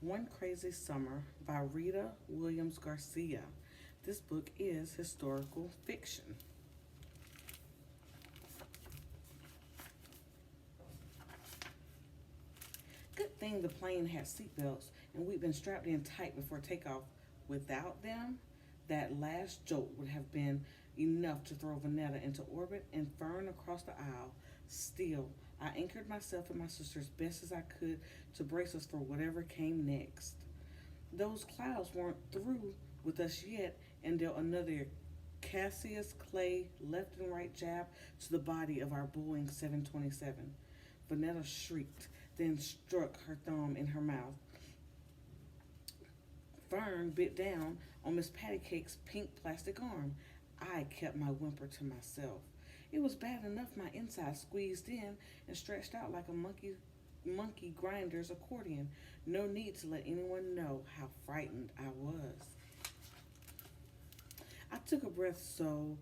One Crazy Summer by Rita Williams-Garcia. This book is historical fiction. Good thing the plane had seatbelts and we'd been strapped in tight before takeoff. Without them, that last jolt would have been enough to throw Vanetta into orbit and Fern across the aisle. Still, I anchored myself and my sister as best as I could to brace us for whatever came next. Those clouds weren't through with us yet and dealt another Cassius Clay left and right jab to the body of our Boeing 727. Vanetta shrieked, then struck her thumb in her mouth. Fern bit down on Miss Pattycake's pink plastic arm. I kept my whimper to myself. It was bad enough my inside squeezed in and stretched out like a monkey grinder's accordion. No need to let anyone know how frightened I was. I took a breath so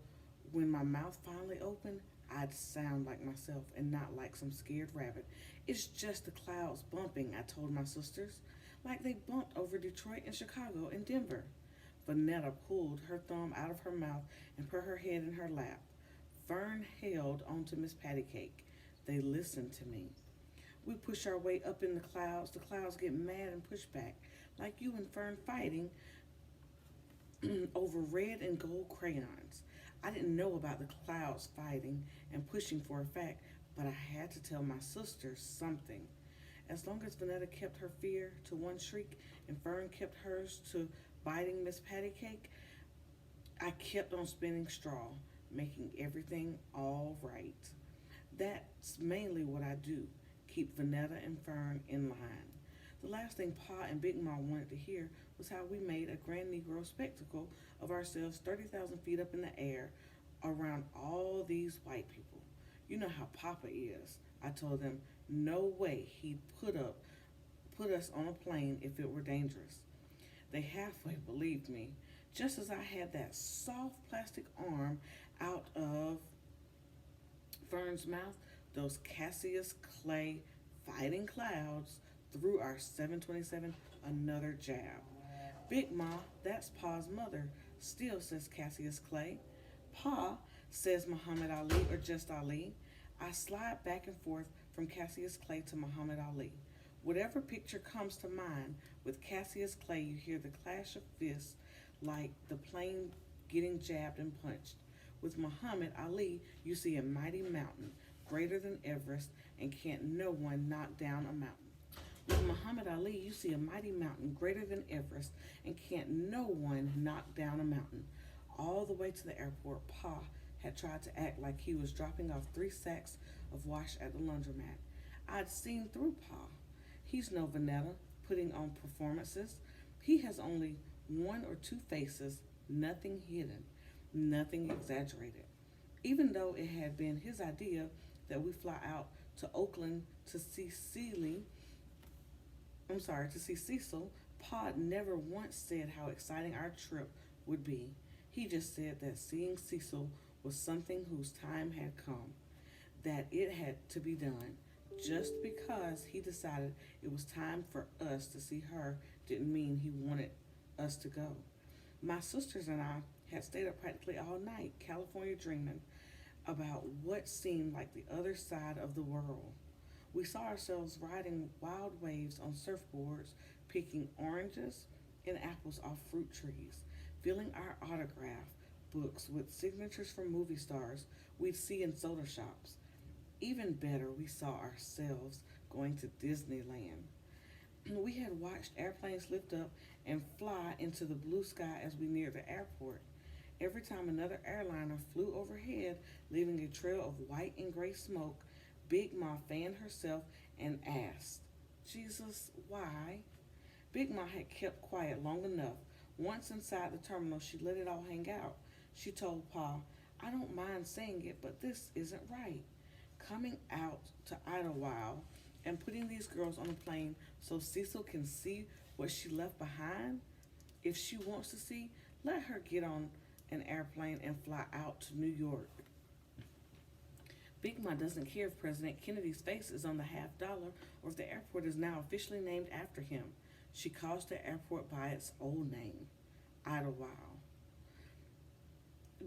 when my mouth finally opened, I'd sound like myself and not like some scared rabbit. It's just the clouds bumping, I told my sisters, like they bumped over Detroit and Chicago and Denver. Vanetta pulled her thumb out of her mouth and put her head in her lap. Fern held onto Miss Pattycake. They listened to me. We push our way up in the clouds. The clouds get mad and push back, like you and Fern fighting over red and gold crayons. I didn't know about the clouds fighting and pushing for a fact, but I had to tell my sisters something. As long as Vanetta kept her fear to one shriek and Fern kept hers to biting Miss Pattycake, I kept on spinning straw, making everything all right. That's mainly what I do, keep Vanetta and Fern in line. The last thing Pa and Big Ma wanted to hear was how we made a grand Negro spectacle of ourselves 30,000 feet up in the air around all these white people. You know how Papa is. I told them no way he'd put us on a plane if it were dangerous. They halfway believed me, just as I had that soft plastic arm out of Fern's mouth. Those Cassius Clay fighting clouds threw our 727 another jab. Big Ma, that's Pa's mother, still says Cassius Clay. Pa says Muhammad Ali or just Ali. I slide back and forth from Cassius Clay to Muhammad Ali. Whatever picture comes to mind, with Cassius Clay you hear the clash of fists like the plane getting jabbed and punched. With Muhammad Ali, you see a mighty mountain, greater than Everest, and can't no one knock down a mountain. With Muhammad Ali, you see a mighty mountain, greater than Everest, and can't no one knock down a mountain. All the way to the airport, Pa had tried to act like he was dropping off 3 sacks of wash at the laundromat. I'd seen through Pa. He's no Vanetta, putting on performances. He has only 1 or 2 faces, nothing hidden, nothing exaggerated. Even though it had been his idea that we fly out to Oakland to see Cecil, Pa never once said how exciting our trip would be. He just said that seeing Cecil was something whose time had come, that it had to be done. Just because he decided it was time for us to see her didn't mean he wanted us to go. My sisters and I had stayed up practically all night, California dreaming about what seemed like the other side of the world. We saw ourselves riding wild waves on surfboards, picking oranges and apples off fruit trees, filling our autograph books with signatures from movie stars we'd see in soda shops. Even better, we saw ourselves going to Disneyland. We had watched airplanes lift up and fly into the blue sky as we neared the airport. Every time another airliner flew overhead, leaving a trail of white and gray smoke, Big Ma fanned herself and asked, "Jesus, why?" Big Ma had kept quiet long enough. Once inside the terminal, she let it all hang out. She told Pa, "I don't mind saying it, but this isn't right. Coming out to Idlewild and putting these girls on a plane so Cecil can see what she left behind. If she wants to see, let her get on an airplane and fly out to New York. Big Ma doesn't care if President Kennedy's face is on the $50 or if the airport is now officially named after him. She calls the airport by its old name, Idlewild.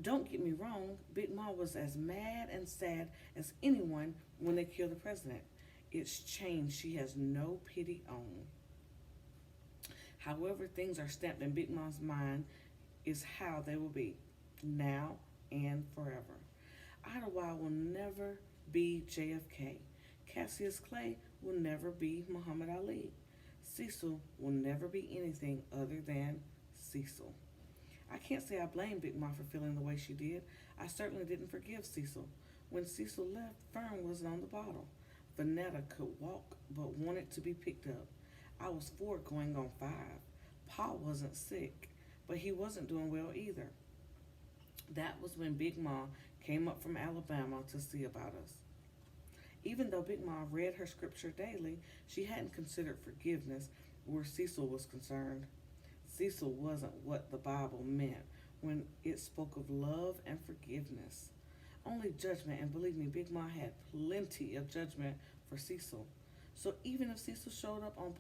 Don't get me wrong, Big Ma was as mad and sad as anyone when they killed the president. It's change she has no pity on. However, things are stamped in Big Ma's mind is how they will be, now and forever. Idlewild will never be JFK. Cassius Clay will never be Muhammad Ali. Cecil will never be anything other than Cecil. I can't say I blame Big Ma for feeling the way she did. I certainly didn't forgive Cecil. When Cecil left, Fern wasn't on the bottle. Vanetta could walk but wanted to be picked up. I was 4 going on 5. Pa wasn't sick, but he wasn't doing well either. That was when Big Ma came up from Alabama to see about us. Even though Big Ma read her scripture daily, she hadn't considered forgiveness where Cecil was concerned. Cecil wasn't what the Bible meant when it spoke of love and forgiveness. Only judgment, and believe me, Big Ma had plenty of judgment for Cecil. So even if Cecil showed up on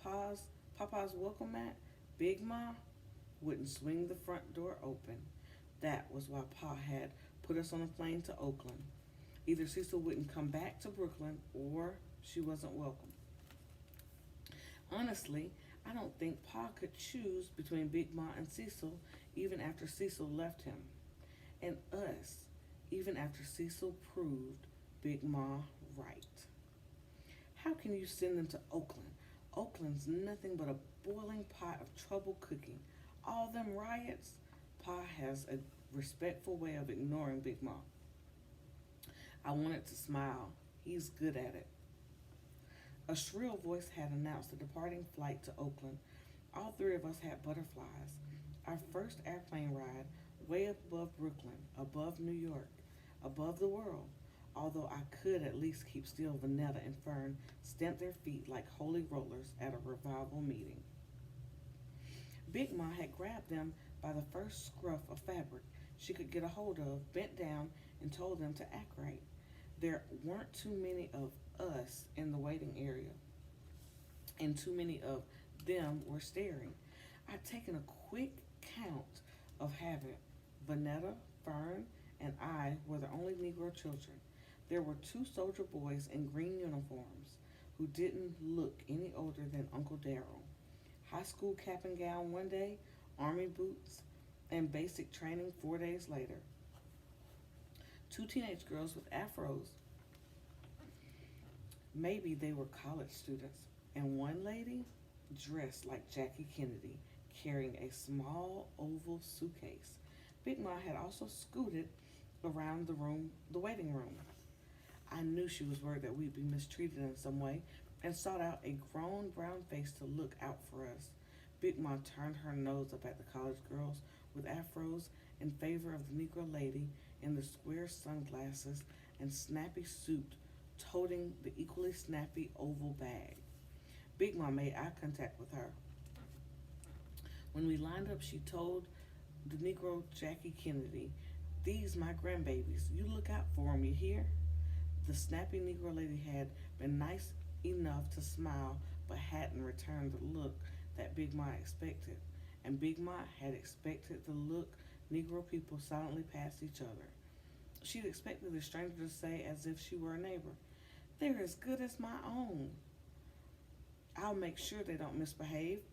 Papa's welcome mat, Big Ma wouldn't swing the front door open. That was why Pa had put us on a plane to Oakland. Either Cecil wouldn't come back to Brooklyn or she wasn't welcome. Honestly, I don't think Pa could choose between Big Ma and Cecil even after Cecil left him. And us, even after Cecil proved Big Ma right. How can you send them to Oakland? Oakland's nothing but a boiling pot of trouble cooking. All them riots, Pa has a respectful way of ignoring Big Ma. I wanted to smile. He's good at it. A shrill voice had announced the departing flight to Oakland. All 3 of us had butterflies. Our first airplane ride, way up above Brooklyn, above New York, above the world. Although I could at least keep still, Vanetta and Fern stamped their feet like holy rollers at a revival meeting. Big Ma had grabbed them by the first scruff of fabric she could get a hold of, bent down, and told them to act right. There weren't too many of us in the waiting area, and too many of them were staring. I'd taken a quick count of habit. Vanetta, Fern, and I were the only Negro children. There were 2 soldier boys in green uniforms who didn't look any older than Uncle Darrell. High school cap and gown one day, army boots, and basic training 4 days later. 2 teenage girls with afros. Maybe they were college students. And one lady dressed like Jackie Kennedy, carrying a small oval suitcase. Big Ma had also scooted around the waiting room. I knew she was worried that we'd be mistreated in some way and sought out a grown brown face to look out for us. Big Ma turned her nose up at the college girls with afros in favor of the Negro lady in the square sunglasses and snappy suit, toting the equally snappy oval bag. Big Ma made eye contact with her. When we lined up, she told the Negro Jackie Kennedy, "These my grandbabies. You look out for 'em, you hear?" The snappy Negro lady had been nice enough to smile, but hadn't returned the look that Big Ma expected. And Big Ma had expected the look Negro people silently passed each other. She'd expected the stranger to say, as if she were a neighbor, "They're as good as my own. I'll make sure they don't misbehave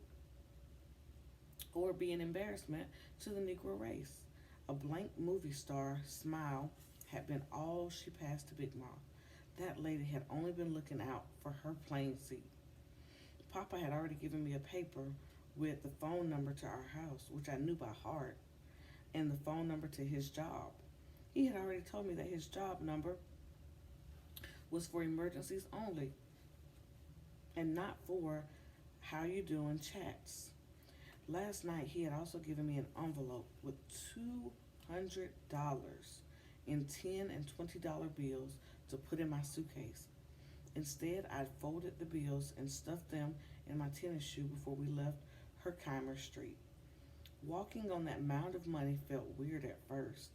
or be an embarrassment to the Negro race." A blank movie star smile had been all she passed to Big Ma. That lady had only been looking out for her plane seat. Papa had already given me a paper with the phone number to our house, which I knew by heart, and the phone number to his job. He had already told me that his job number was for emergencies only and not for how you doing chats. Last night, he had also given me an envelope with $200 in $10 and $20 bills to put in my suitcase. Instead, I'd folded the bills and stuffed them in my tennis shoe before we left Herkimer Street. Walking on that mound of money felt weird at first,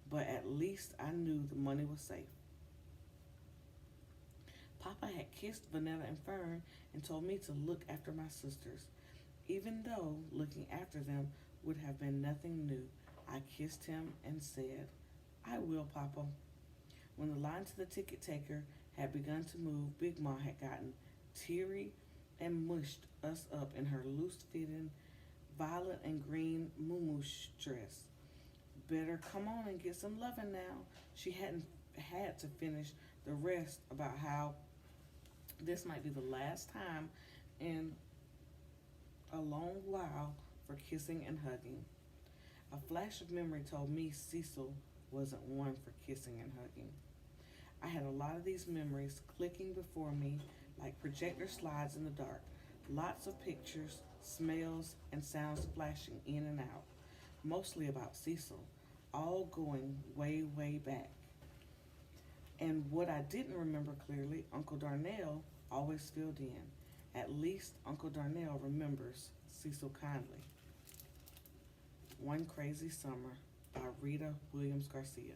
but at least I knew the money was safe. Papa had kissed Vanetta and Fern and told me to look after my sisters. Even though looking after them would have been nothing new, I kissed him and said, "I will, Papa." When the line to the ticket taker had begun to move, Big Ma had gotten teary and mushed us up in her loose-fitting violet and green muumuu dress. "Better come on and get some loving now." She hadn't had to finish the rest about how this might be the last time in a long while for kissing and hugging. A flash of memory told me Cecil wasn't one for kissing and hugging. I had a lot of these memories clicking before me like projector slides in the dark. Lots of pictures, smells, and sounds flashing in and out. Mostly about Cecil, all going way, way back. And what I didn't remember clearly, Uncle Darnell always filled in. At least Uncle Darnell remembers Cecil kindly. One Crazy Summer by Rita Williams-Garcia.